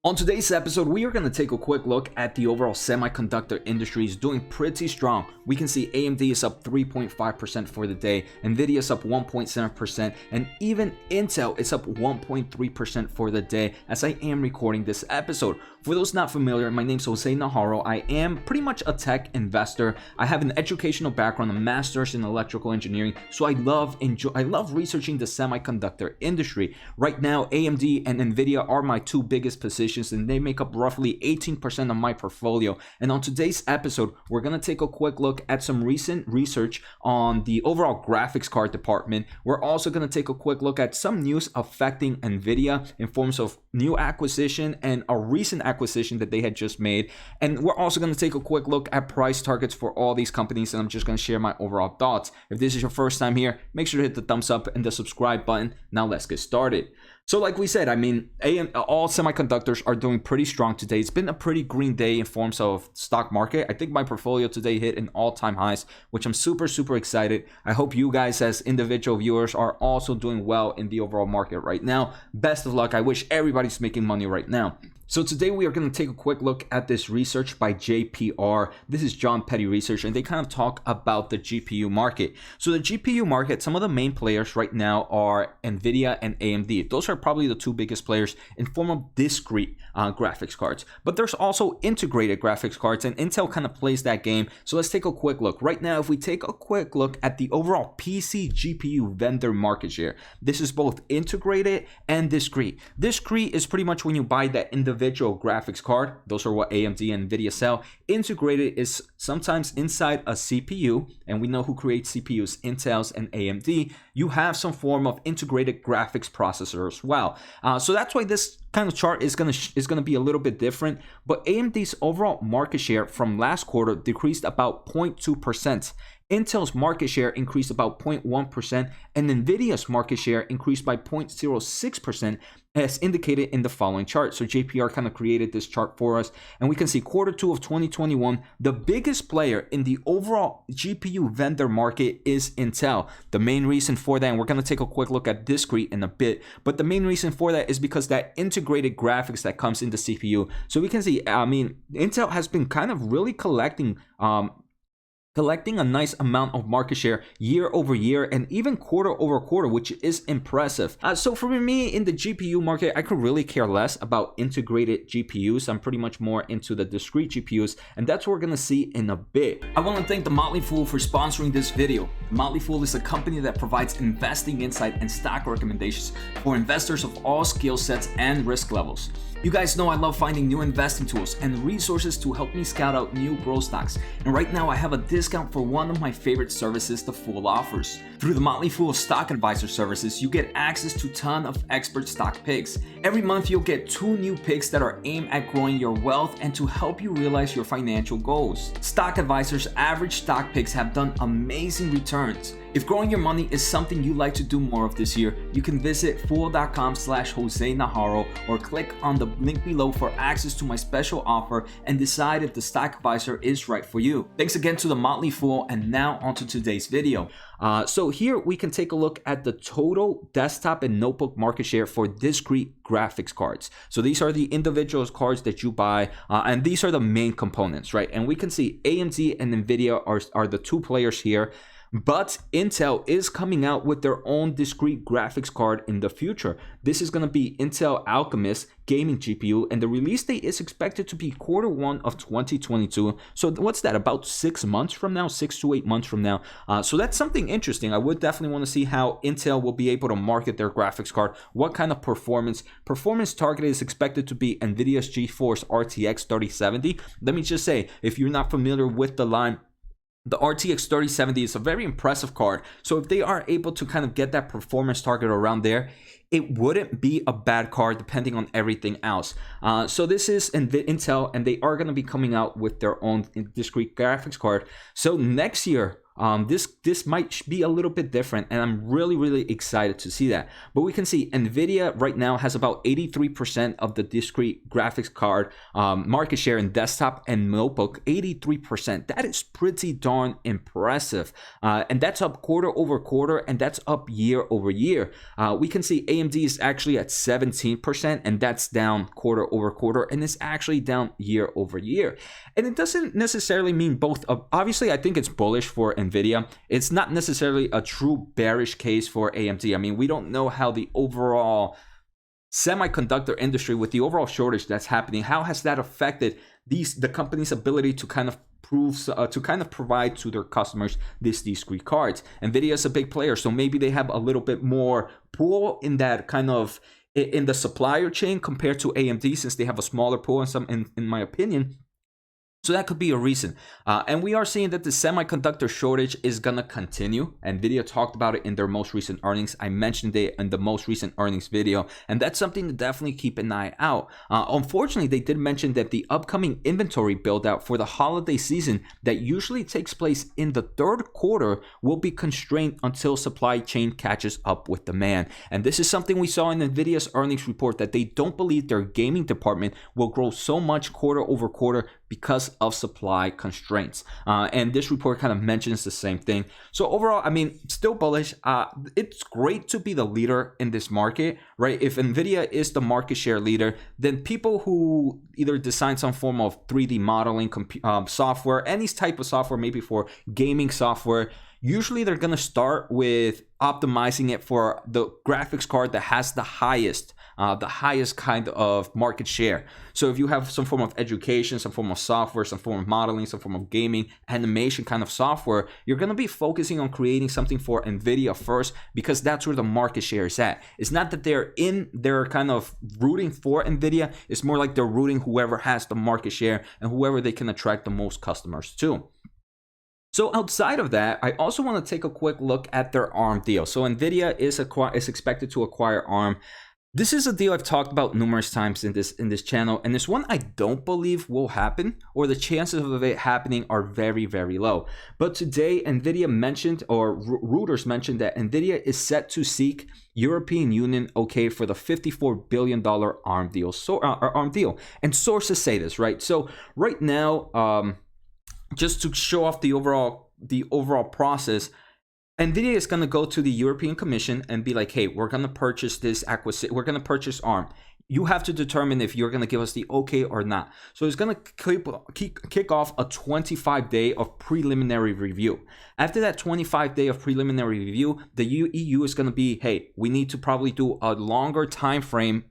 On today's episode, we are going to take a quick look at the overall semiconductor industry is doing pretty strong. We can see AMD is up 3.5% for the day, Nvidia is up 1.7%, and even Intel is up 1.3% for the day as I am recording this episode. For those not familiar, my name is Najarro. I am pretty much a tech investor. I have an educational background, a master's in electrical engineering, so I love researching the semiconductor industry. Right now, AMD and Nvidia are my two biggest positions, and they make up roughly 18% of my portfolio. And on today's episode, we're going to take a quick look at some recent research on the overall graphics card department. We're also going to take a quick look at some news affecting Nvidia in forms of new acquisition and a recent acquisition that they had just made. And we're also going to take a quick look at price targets for all these companies, and I'm just going to share my overall thoughts. If this is your first time here, make sure to hit the thumbs up and the subscribe button. Now let's get started. So like we said, all semiconductors are doing pretty strong today. It's been a pretty green day in forms of stock market. I think my portfolio today hit an all-time highs, which I'm super excited. I hope you guys as individual viewers are also doing well in the overall market right now. Best of luck. I wish everybody's making money right now. So today we are going to take a quick look at this research by JPR. This is John Petty Research, and they kind of talk about the GPU market. So the GPU market, some of the main players right now are Nvidia and AMD. Those are probably the two biggest players in form of discrete graphics cards. But there's also integrated graphics cards, and Intel kind of plays that game. So let's take a quick look. Right now, if we take a quick look at the overall PC GPU vendor market share, this is both integrated and discrete. Discrete is pretty much when you buy that individual graphics card. Those are what AMD and Nvidia sell. Integrated is sometimes inside a CPU, and we know who creates CPUs, Intel's and AMD. You have some form of integrated graphics processor as well. So that's why this kind of chart is gonna be a little bit different. But AMD's overall market share from last quarter decreased about 0.2%. Intel's market share increased about 0.1%, and Nvidia's market share increased by 0.06%, as indicated in the following chart. So JPR kind of created this chart for us, and we can see Q2 of 2021, the biggest player in the overall GPU vendor market is Intel. The main reason for that, and we're going to take a quick look at discrete in a bit, but the main reason for that is because that integrated graphics that comes in the CPU. So we can see, Intel has been kind of really collecting a nice amount of market share year over year and even quarter over quarter, which is impressive. So for me in the GPU market, I could really care less about integrated GPUs. I'm pretty much more into the discrete GPUs, and that's what we're gonna see in a bit. I want to thank The Motley Fool for sponsoring this video. The Motley Fool is a company that provides investing insight and stock recommendations for investors of all skill sets and risk levels. You guys know I love finding new investing tools and resources to help me scout out new growth stocks. And right now I have a discount for one of my favorite services The Fool offers. Through the Motley Fool Stock Advisor services, you get access to a ton of expert stock picks. Every month you'll get 2 new picks that are aimed at growing your wealth and to help you realize your financial goals. Stock Advisor's average stock picks have done amazing returns. If growing your money is something you'd like to do more of this year, you can visit fool.com/Jose Najarro or click on the link below for access to my special offer and decide if the stock advisor is right for you. Thanks again to the Motley Fool, and now onto today's video. So here we can take a look at the total desktop and notebook market share for discrete graphics cards. So these are the individual cards that you buy, and these are the main components, right? And we can see AMD and Nvidia are the two players here. But Intel is coming out with their own discrete graphics card in the future. This is going to be Intel Alchemist gaming GPU, and the release date is expected to be Q1 of 2022. So what's that, about 6 months from now, 6 to 8 months from now? So that's something interesting. I would definitely want to see how Intel will be able to market their graphics card. What kind of performance target is expected to be Nvidia's GeForce RTX 3070. Let me just say, if you're not familiar with the line, the RTX 3070 is a very impressive card. So if they are able to kind of get that performance target around there, it wouldn't be a bad card depending on everything else. So this is Intel, and they are going to be coming out with their own discrete graphics card. So next year, this might be a little bit different, and I'm really excited to see that. But we can see Nvidia right now has about 83% of the discrete graphics card market share in desktop and notebook. 83%. That is pretty darn impressive, and that's up quarter over quarter, and that's up year over year. We can see AMD is actually at 17%, and that's down quarter over quarter, and it's actually down year over year. And it doesn't necessarily mean both. Obviously, I think it's bullish for Nvidia. It's not necessarily a true bearish case for AMD. I mean, we don't know how the overall semiconductor industry, with the overall shortage that's happening, how has that affected the company's ability to kind of provide to their customers these discrete cards. Nvidia is a big player, so maybe they have a little bit more pull in that kind of in the supplier chain compared to AMD, since they have a smaller pool in my opinion. So that could be a reason. And we are seeing that the semiconductor shortage is going to continue. Nvidia talked about it in their most recent earnings. I mentioned it in the most recent earnings video. And that's something to definitely keep an eye out. Unfortunately, they did mention that the upcoming inventory build out for the holiday season that usually takes place in the third quarter will be constrained until supply chain catches up with demand. And this is something we saw in Nvidia's earnings report, that they don't believe their gaming department will grow so much quarter over quarter because of supply constraints. And this report kind of mentions the same thing. So overall, I mean, still bullish. It's great to be the leader in this market, right? If Nvidia is the market share leader, then people who either design some form of 3D modeling software, any type of software, maybe for gaming software, usually they're going to start with optimizing it for the graphics card that has the highest kind of market share. So if you have some form of education, some form of software, some form of modeling, some form of gaming, animation kind of software, you're going to be focusing on creating something for Nvidia first, because that's where the market share is at. It's not that they're kind of rooting for Nvidia. It's more like they're rooting whoever has the market share and whoever they can attract the most customers to. So outside of that, I also want to take a quick look at their ARM deal. So Nvidia is expected to acquire ARM. This is a deal I've talked about numerous times in this channel, and it's one I don't believe will happen, or the chances of it happening are very low. But today, Nvidia mentioned, or Reuters mentioned, that Nvidia is set to seek European Union okay for the $54 billion ARM deal. ARM deal, and sources say this, right? So right now, just to show off the overall process, Nvidia is going to go to the European Commission and be like, hey, we're going to purchase this acquisition. We're going to purchase ARM. You have to determine if you're going to give us the okay or not. So it's going to kick off a 25-day of preliminary review. After that 25-day of preliminary review, the EU is going to be, hey, we need to probably do a longer time frame,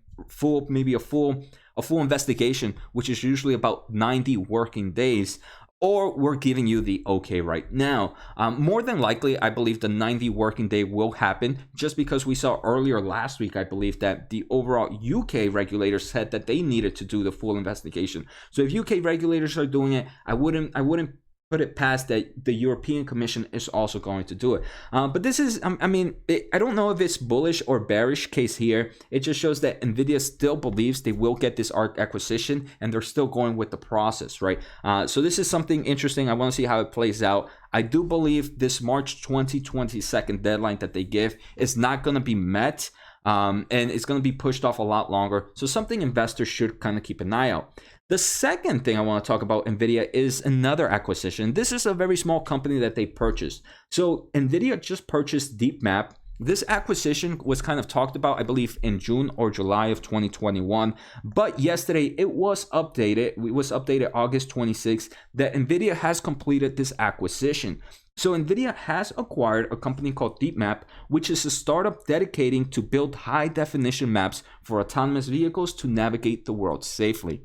maybe a full investigation, which is usually about 90 working days. Or we're giving you the okay right now. More than likely, I believe the 90 working day will happen, just because we saw earlier last week, I believe, that the overall UK regulators said that they needed to do the full investigation. So if UK regulators are doing it, I wouldn't put it past that the European Commission is also going to do it. But this is, I don't know if it's bullish or bearish case here. It just shows that Nvidia still believes they will get this ARC acquisition, and they're still going with the process, right? So this is something interesting. I want to see how it plays out. I do believe this March 2022 deadline that they give is not going to be met. And it's going to be pushed off a lot longer. So something investors should kind of keep an eye out. The second thing I want to talk about Nvidia is another acquisition. This is a very small company that they purchased. So Nvidia just purchased DeepMap. This acquisition was kind of talked about, I believe, in June or July of 2021. But yesterday it was updated. It was updated August 26th that Nvidia has completed this acquisition. So Nvidia has acquired a company called DeepMap, which is a startup dedicating to build high definition maps for autonomous vehicles to navigate the world safely.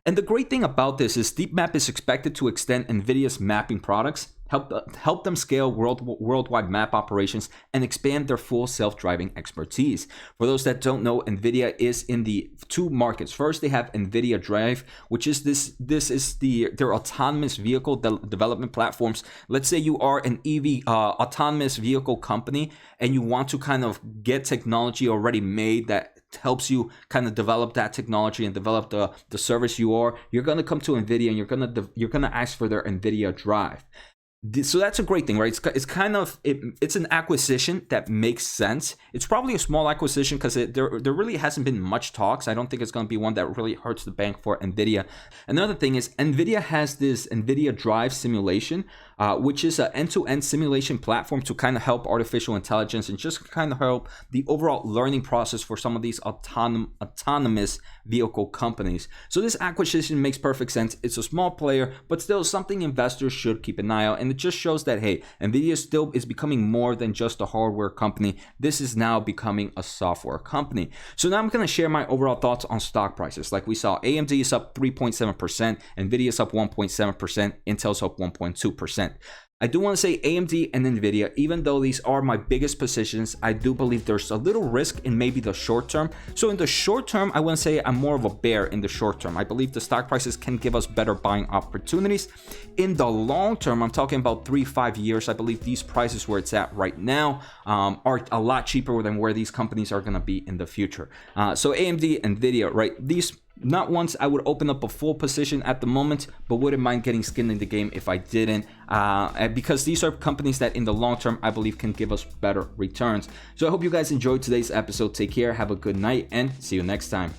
And the great thing about this is DeepMap is expected to extend Nvidia's mapping products, help them scale worldwide map operations, and expand their full self-driving expertise. For those that don't know, Nvidia is in the two markets. First, they have Nvidia Drive, which is their autonomous vehicle development platforms. Let's say you are an EV autonomous vehicle company, and you want to kind of get technology already made that helps you kind of develop that technology and develop the service you're going to come to Nvidia, and you're going to ask for their Nvidia Drive. So that's a great thing, right? It's kind of it's an acquisition that makes sense. It's probably a small acquisition because there really hasn't been much talks. I don't think it's going to be one that really hurts the bank for Nvidia. Another thing is Nvidia has this Nvidia Drive simulation, which is an end-to-end simulation platform to kind of help artificial intelligence and just kind of help the overall learning process for some of these autonomous vehicle companies. So this acquisition makes perfect sense. It's a small player, but still something investors should keep an eye out. And it just shows that, hey, Nvidia still is becoming more than just a hardware company. This is now becoming a software company. So now I'm going to share my overall thoughts on stock prices. Like we saw, AMD is up 3.7%, Nvidia is up 1.7%, Intel's up 1.2%. I do want to say AMD and Nvidia, even though these are my biggest positions, I do believe there's a little risk in maybe the short term. So in the short term, I want to say I'm more of a bear in the short term. I believe the stock prices can give us better buying opportunities. In the long term, I'm talking about 3-5 years. I believe these prices where it's at right now are a lot cheaper than where these companies are going to be in the future. So AMD, Nvidia, right? These not once I would open up a full position at the moment, but wouldn't mind getting skin in the game if I didn't, because these are companies that in the long term I believe can give us better returns. So I hope you guys enjoyed today's episode. Take care, have a good night, and see you next time.